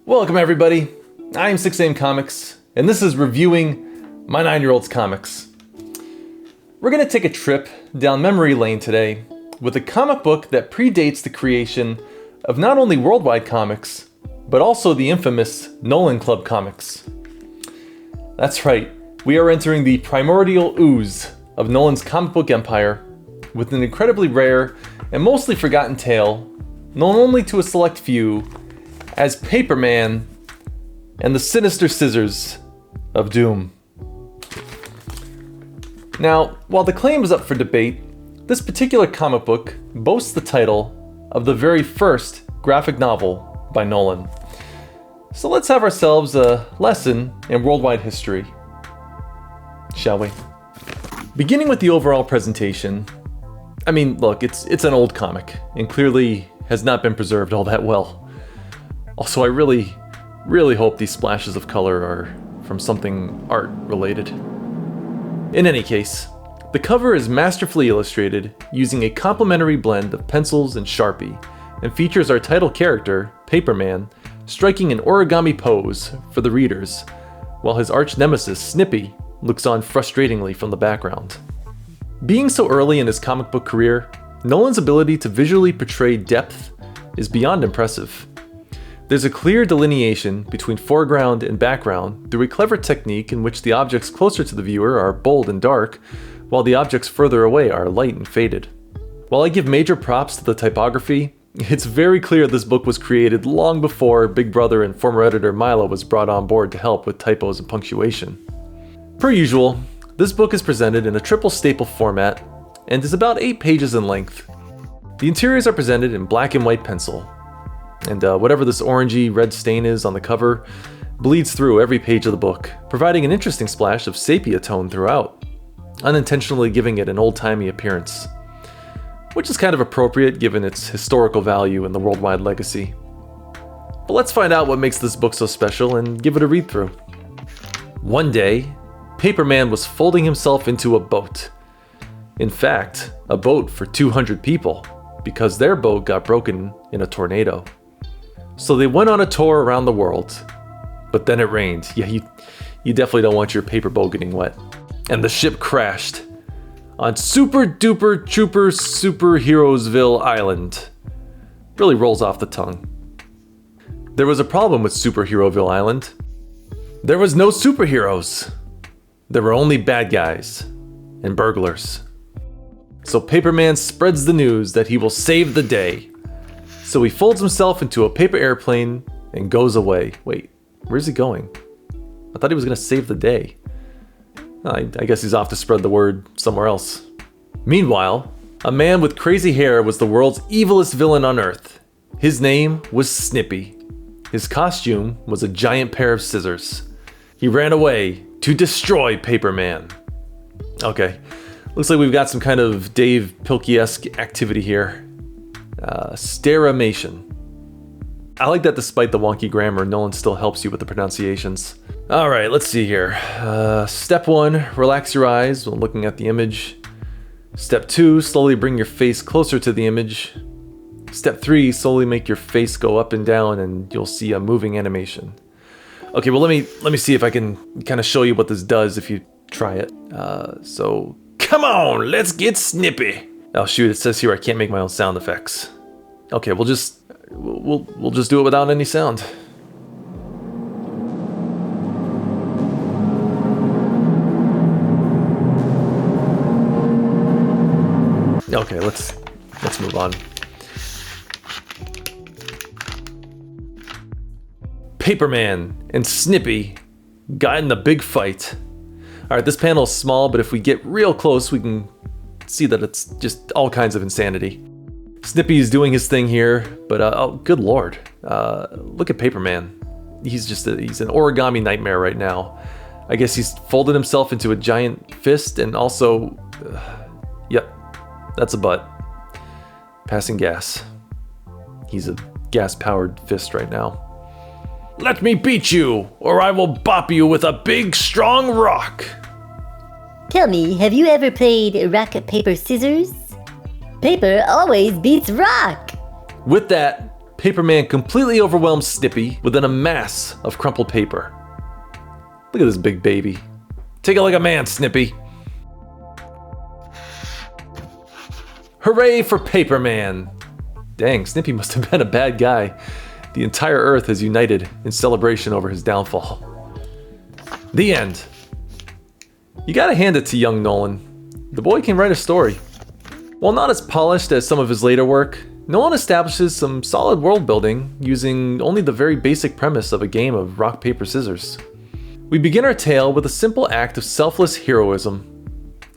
Welcome everybody, I'm 6am Comics, and this is reviewing my 9-year-old's comics. We're going to take a trip down memory lane today with a comic book that predates the creation of not only Worldwide Comics, but also the infamous Nolan Club comics. That's right, we are entering the primordial ooze of Nolan's comic book empire with an incredibly rare and mostly forgotten tale, known only to a select few, as Paperman and the Sinister Scissors of Doom. Now, while the claim is up for debate, this particular comic book boasts the title of the very first graphic novel by Nolan. So let's have ourselves a lesson in worldwide history, shall we? Beginning with the overall presentation, I mean, look, it's an old comic and clearly has not been preserved all that well. Also, I really hope these splashes of color are from something art related. In any case, the cover is masterfully illustrated using a complementary blend of pencils and Sharpie, and features our title character, Paperman, striking an origami pose for the readers, while his arch nemesis, Snippy, looks on frustratingly from the background. Being so early in his comic book career, Nolan's ability to visually portray depth is beyond impressive. There's a clear delineation between foreground and background through a clever technique in which the objects closer to the viewer are bold and dark, while the objects further away are light and faded. While I give major props to the typography, it's very clear this book was created long before Big Brother and former editor Milo was brought on board to help with typos and punctuation. Per usual, this book is presented in a triple staple format and is about 8 pages in length. The interiors are presented in black and white pencil, and whatever this orangey red stain is on the cover bleeds through every page of the book, providing an interesting splash of sepia tone throughout, unintentionally giving it an old-timey appearance, which is kind of appropriate given its historical value and the worldwide legacy. But let's find out what makes this book so special and give it a read-through. One day, Paperman was folding himself into a boat. In fact, a boat for 200 people, because their boat got broken in a tornado. So they went on a tour around the world, but then it rained. Yeah, you definitely don't want your paper boat getting wet. And the ship crashed on Super Duper Trooper Superheroesville Island. Really rolls off the tongue. There was a problem with Superheroeville Island. There was no superheroes. There were only bad guys and burglars. So Paperman spreads the news that he will save the day. So he folds himself into a paper airplane and goes away. Wait, where's he going? I thought he was going to save the day. I guess he's off to spread the word somewhere else. Meanwhile, a man with crazy hair was the world's evilest villain on Earth. His name was Snippy. His costume was a giant pair of scissors. He ran away to destroy Paperman. Okay, looks like we've got some kind of Dave Pilkey-esque activity here. Steramation. I like that despite the wonky grammar, Nolan still helps you with the pronunciations. Alright, let's see here. Step 1, relax your eyes when looking at the image. Step 2, slowly bring your face closer to the image. Step 3, slowly make your face go up and down and you'll see a moving animation. Okay, well let me see if I can kind of show you what this does if you try it. So come on, let's get snippy. Oh shoot, it says here I can't make my own sound effects. Okay, we'll just do it without any sound. Okay, let's move on. Paperman and Snippy got in the big fight. Alright, this panel is small, but if we get real close, we can see that it's just all kinds of insanity. Snippy's doing his thing here, but oh, good lord. Look at Paperman. He's an origami nightmare right now. I guess he's folded himself into a giant fist and also... yep, that's a butt. Passing gas. He's a gas-powered fist right now. Let me beat you, or I will bop you with a big, strong rock. Tell me, have you ever played rock, paper, scissors? Paper always beats rock. With that, Paperman completely overwhelms Snippy within a mass of crumpled paper. Look at this big baby. Take it like a man, Snippy. Hooray for Paperman! Dang, Snippy must have been a bad guy. The entire Earth has united in celebration over his downfall. The end. You gotta hand it to young Nolan. The boy can write a story. While not as polished as some of his later work, Nolan establishes some solid world building using only the very basic premise of a game of rock, paper, scissors. We begin our tale with a simple act of selfless heroism.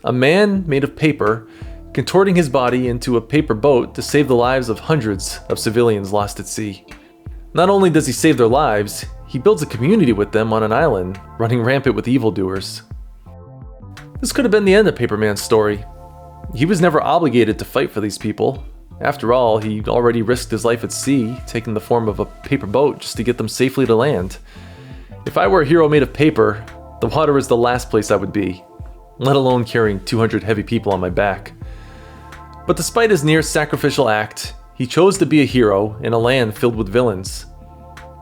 A man made of paper contorting his body into a paper boat to save the lives of hundreds of civilians lost at sea. Not only does he save their lives, he builds a community with them on an island, running rampant with evildoers. This could have been the end of Paperman's story. He was never obligated to fight for these people. After all, he already risked his life at sea, taking the form of a paper boat just to get them safely to land. If I were a hero made of paper, the water is the last place I would be, let alone carrying 200 heavy people on my back. But despite his near sacrificial act, he chose to be a hero in a land filled with villains.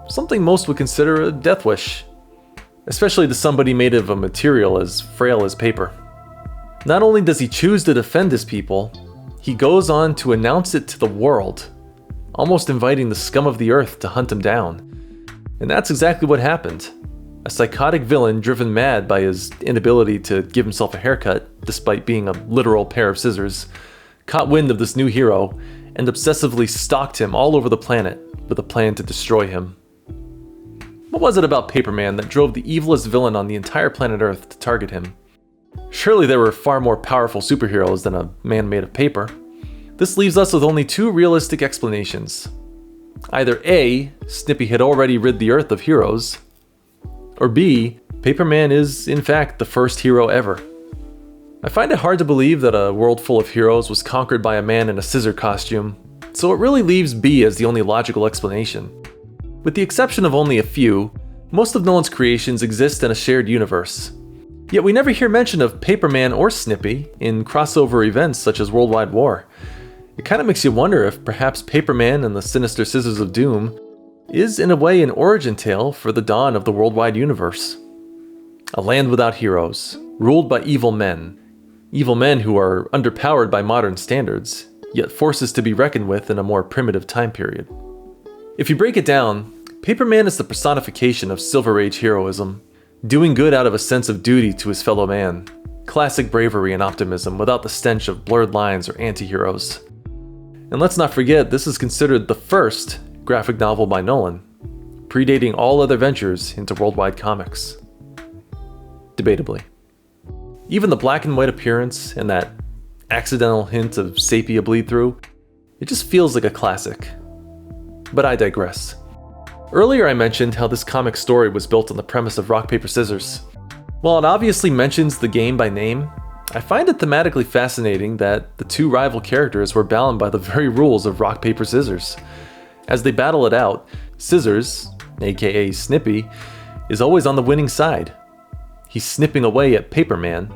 Something most would consider a death wish, especially to somebody made of a material as frail as paper. Not only does he choose to defend his people, he goes on to announce it to the world, almost inviting the scum of the earth to hunt him down. And that's exactly what happened. A psychotic villain driven mad by his inability to give himself a haircut, despite being a literal pair of scissors, caught wind of this new hero and obsessively stalked him all over the planet with a plan to destroy him. What was it about Paperman that drove the evilest villain on the entire planet Earth to target him? Surely there were far more powerful superheroes than a man made of paper. This leaves us with only two realistic explanations. Either A, Snippy had already rid the Earth of heroes, or B, Paperman is in fact the first hero ever. I find it hard to believe that a world full of heroes was conquered by a man in a scissor costume, so it really leaves B as the only logical explanation. With the exception of only a few, most of Nolan's creations exist in a shared universe. Yet we never hear mention of Paperman or Snippy in crossover events such as Worldwide War. It kind of makes you wonder if perhaps Paperman and the Sinister Scissors of Doom is in a way an origin tale for the dawn of the worldwide universe. A land without heroes, ruled by evil men who are underpowered by modern standards, yet forces to be reckoned with in a more primitive time period. If you break it down, Paperman is the personification of Silver Age heroism, doing good out of a sense of duty to his fellow man, classic bravery and optimism without the stench of blurred lines or anti-heroes. And let's not forget, this is considered the first graphic novel by Nolan, predating all other ventures into worldwide comics. Debatably. Even the black and white appearance and that accidental hint of sepia bleed through, it just feels like a classic. But I digress. Earlier I mentioned how this comic story was built on the premise of rock, paper, scissors. While it obviously mentions the game by name, I find it thematically fascinating that the two rival characters were bound by the very rules of rock, paper, scissors. As they battle it out, Scissors, aka Snippy, is always on the winning side. He's snipping away at Paperman,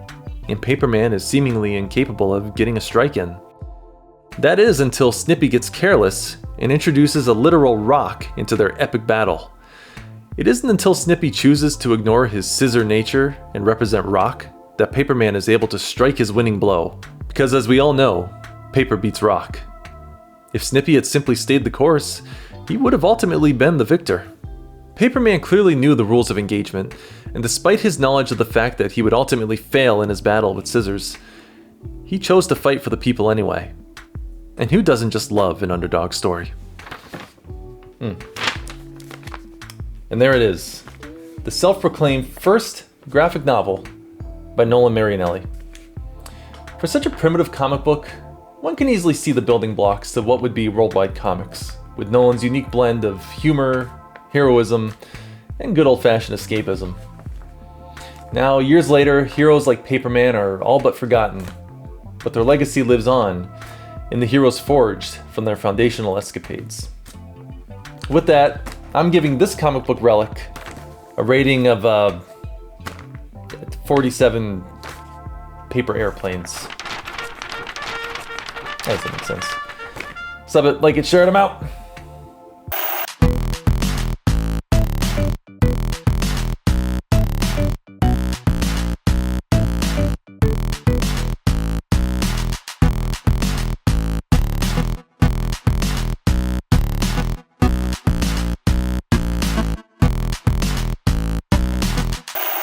and Paperman is seemingly incapable of getting a strike in. That is until Snippy gets careless and introduces a literal rock into their epic battle. It isn't until Snippy chooses to ignore his scissor nature and represent rock that Paperman is able to strike his winning blow, because as we all know, paper beats rock. If Snippy had simply stayed the course, he would have ultimately been the victor. Paperman clearly knew the rules of engagement, and despite his knowledge of the fact that he would ultimately fail in his battle with Scissors, he chose to fight for the people anyway. And who doesn't just love an underdog story? And there it is, the self-proclaimed first graphic novel by Nolan Marianelli. For such a primitive comic book, one can easily see the building blocks to what would be worldwide comics, with Nolan's unique blend of humor, heroism, and good old-fashioned escapism. Now, years later, heroes like Paperman are all but forgotten, but their legacy lives on in the heroes forged from their foundational escapades. With that, I'm giving this comic book relic a rating of 47 paper airplanes. That doesn't make sense. Sub it, like it, share it, I'm out.